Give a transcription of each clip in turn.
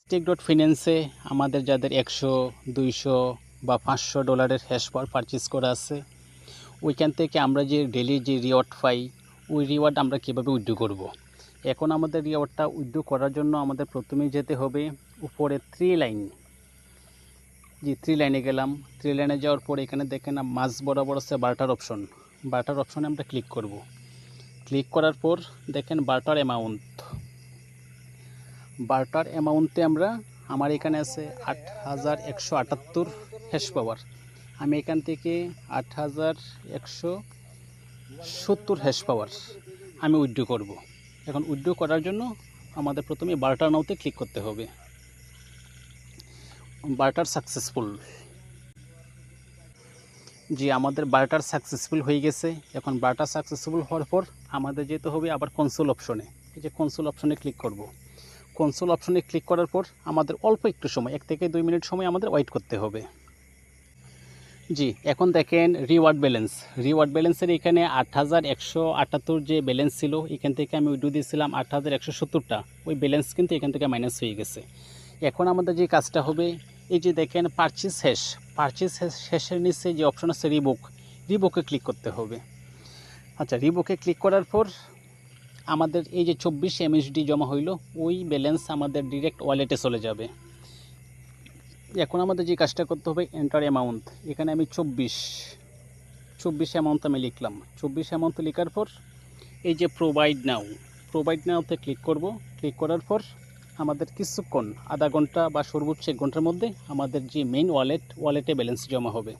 Stake.finance আমাদের যাদের 100, 200 বা $500 হ্যাশ পাওয়ার পারচেজ করা আছে, ওইখান থেকে আমরা যে ডেইলি যে রিওয়ার্ড পাই, ওই রিওয়ার্ড আমরা কীভাবে উইথড্র করব। এখন আমাদের রিওয়ার্ডটা উইথড্র করার জন্য আমাদের প্রথমেই যেতে হবে উপরে 3 লাইন। যে 3 লাইনে গেলাম, 3 লাইনে যাওয়ার পর এখানে দেখেন মাঝ বরাবর আছে বার্টার অপশন। বার্টার অপশনে আমরা ক্লিক করব। ক্লিক করার পর দেখেন বার্টার অ্যামাউন্টে আমার এখানে আছে 8178 হ্যাশ পাওয়ার। আমি এখান থেকে 8170 হ্যাশ পাওয়ার আমি উইথড্র করব। এখন উইথড্র করার জন্য আমাদের প্রথমে বার্টার নাওতে ক্লিক করতে হবে। Barter successful. জি, আমাদের বার্টার সাকসেসফুল হয়ে গেছে। এখন বার্টার সাকসেসফুল হওয়ার পর আমাদের যেতে হবে আবার কনসোল অপশনে। এই যে কনসোল অপশনে ক্লিক করব। কনসোল অপশনে ক্লিক করার পর আমাদের অল্প একটু সময় 1 থেকে 2 মিনিট সময় আমাদের ওয়েট করতে হবে। জি, এখন দেখেন রিওয়ার্ড ব্যালেন্সের এখানে 8178 যে ব্যালেন্স ছিল, এখান থেকে আমি উইথড্র দিয়েছিলাম 8170টা। ওই ব্যালেন্স কিন্তু এখান থেকে মাইনাস হয়ে গেছে। এখন আমাদের যে কাজটা হবে, এই যে দেখেন পারচেজ হ্যাশের নিচে যে অপশন আছে রিবুকে ক্লিক করতে হবে। আচ্ছা, রিবুকে ক্লিক করার পর আমাদের এই যে 24 MSD জমা হইল, ওই ব্যালেন্স আমাদের ডিরেক্ট ওয়ালেটে চলে যাবে। এখন আমাদের যে কাজটা করতে হবে, এন্টার অ্যামাউন্ট। এখানে আমি 24 অ্যামাউন্ট আমি লিখলাম। 24 অ্যামাউন্ট লেখার পর এই যে প্রোভাইড নাওতে ক্লিক করব। ক্লিক করার পর আমাদের কিছুক্ষণ আধা ঘন্টা বা সর্বোচ্চ 1 ঘন্টার মধ্যে আমাদের যে মেইন ওয়ালেটে ব্যালেন্স জমা হবে।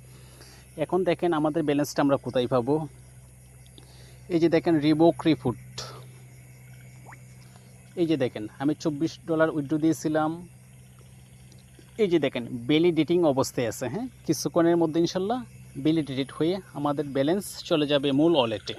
এখন দেখেন আমাদের ব্যালেন্সটা আমরা কোথায় পাবো। এই যে দেখেন রিবোক রিফুট। এই যে দেখেন আমি $24 উইথড্র দিয়েছিলাম। এই যে দেখেন ভ্যালিডেটিং অবস্থায় আছে। কিছুক্ষণের মধ্যে ইনশাল্লাহ ভ্যালিডেটেড হয়ে আমাদের ব্যালেন্স চলে যাবে মূল ওয়ালেটে।